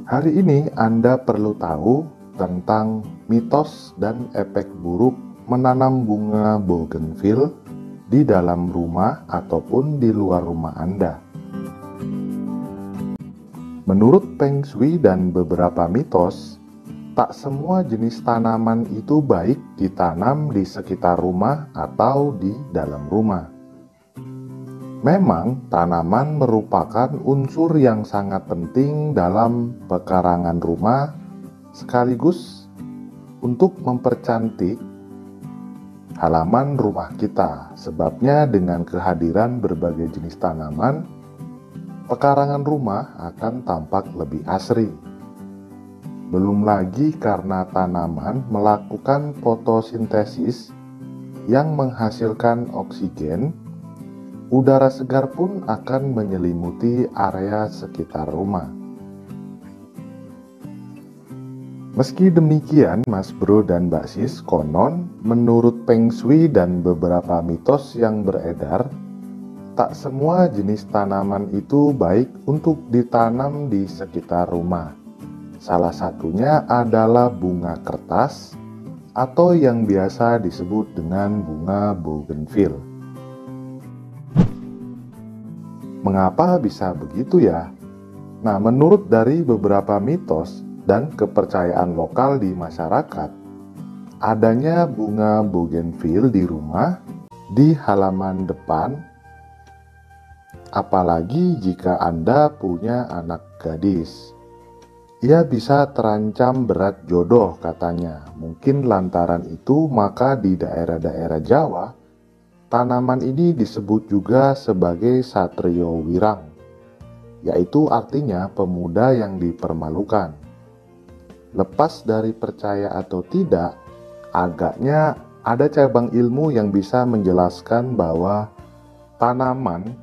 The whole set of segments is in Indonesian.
Hari ini Anda perlu tahu tentang mitos dan efek buruk menanam bunga bougainville di dalam rumah ataupun di luar rumah Anda. Menurut Feng Shui dan beberapa mitos, tak semua jenis tanaman itu baik ditanam di sekitar rumah atau di dalam rumah. Memang, tanaman merupakan unsur yang sangat penting dalam pekarangan rumah, sekaligus untuk mempercantik halaman rumah kita. Sebabnya, dengan kehadiran berbagai jenis tanaman, pekarangan rumah akan tampak lebih asri. Belum lagi karena tanaman melakukan fotosintesis yang menghasilkan oksigen, udara segar pun akan menyelimuti area sekitar rumah. Meski demikian, Mas Bro dan Mbak Sis, konon menurut Feng Shui dan beberapa mitos yang beredar, tak semua jenis tanaman itu baik untuk ditanam di sekitar rumah. Salah satunya adalah bunga kertas atau yang biasa disebut dengan bunga bougainville. Mengapa bisa begitu ya? Nah, menurut dari beberapa mitos dan kepercayaan lokal di masyarakat, adanya bunga bougainville di rumah, di halaman depan, apalagi jika Anda punya anak gadis. Ia bisa terancam berat jodoh katanya. Mungkin lantaran itu maka di daerah-daerah Jawa, tanaman ini disebut juga sebagai satrio wirang, yaitu artinya pemuda yang dipermalukan. Lepas dari percaya atau tidak, agaknya ada cabang ilmu yang bisa menjelaskan bahwa tanaman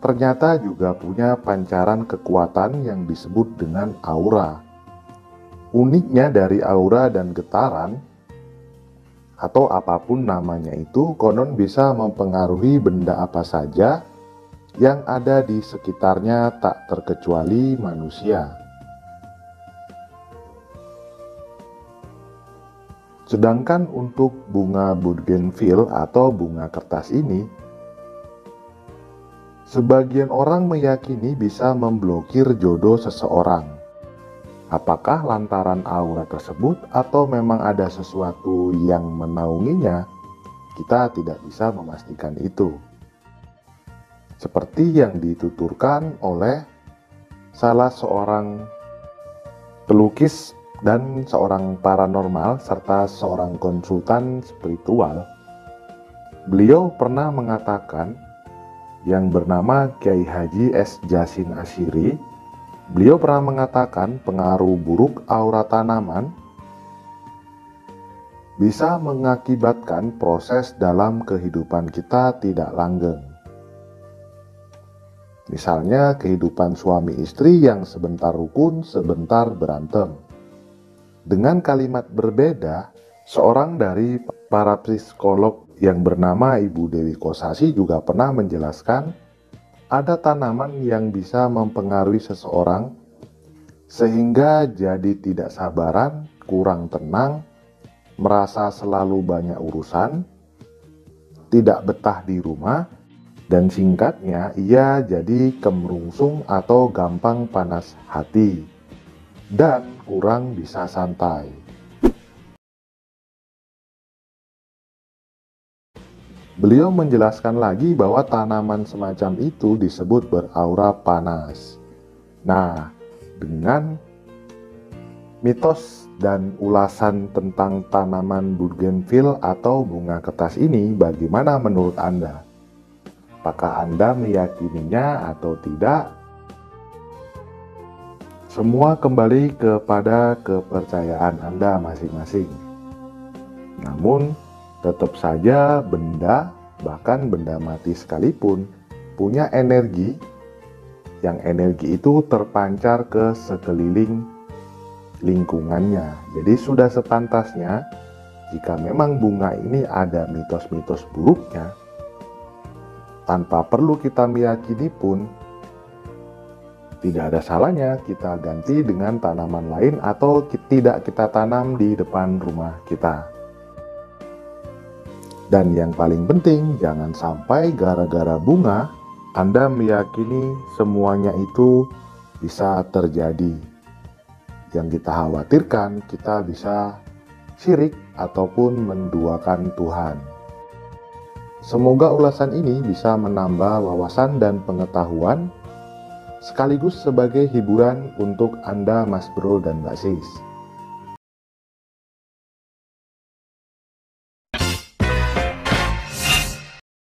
ternyata juga punya pancaran kekuatan yang disebut dengan aura. Uniknya dari aura dan getaran, atau apapun namanya itu, konon bisa mempengaruhi benda apa saja yang ada di sekitarnya, tak terkecuali manusia. Sedangkan untuk bunga bougainville atau bunga kertas ini, sebagian orang meyakini bisa memblokir jodoh seseorang. Apakah lantaran aura tersebut atau memang ada sesuatu yang menaunginya? Kita tidak bisa memastikan itu. Seperti yang dituturkan oleh salah seorang pelukis dan seorang paranormal serta seorang konsultan spiritual, beliau pernah mengatakan, yang bernama Kiai Haji S. Jasin Asyiri, beliau pernah mengatakan pengaruh buruk aura tanaman bisa mengakibatkan proses dalam kehidupan kita tidak langgeng. Misalnya kehidupan suami istri yang sebentar rukun, sebentar berantem. Dengan kalimat berbeda, seorang dari para psikolog yang bernama Ibu Dewi Kosasi juga pernah menjelaskan ada tanaman yang bisa mempengaruhi seseorang sehingga jadi tidak sabaran, kurang tenang, merasa selalu banyak urusan, tidak betah di rumah, dan singkatnya ia jadi kemerungsung atau gampang panas hati dan kurang bisa santai. Beliau menjelaskan lagi bahwa tanaman semacam itu disebut beraura panas. Nah, dengan mitos dan ulasan tentang tanaman bougainville atau bunga kertas ini, bagaimana menurut Anda? Apakah Anda meyakininya atau tidak? Semua kembali kepada kepercayaan Anda masing-masing. Namun, tetap saja benda, bahkan benda mati sekalipun, punya energi, yang energi itu terpancar ke sekeliling lingkungannya. Jadi sudah sepantasnya, jika memang bunga ini ada mitos-mitos buruknya, tanpa perlu kita meyakini pun, Tidak ada salahnya kita ganti dengan tanaman lain atau tidak kita tanam di depan rumah kita. Dan yang paling penting, jangan sampai gara-gara bunga Anda meyakini semuanya itu bisa terjadi. Yang kita khawatirkan, kita bisa syirik ataupun menduakan Tuhan. Semoga ulasan ini bisa menambah wawasan dan pengetahuan, sekaligus sebagai hiburan untuk Anda, Mas Bro dan Mbak Sis.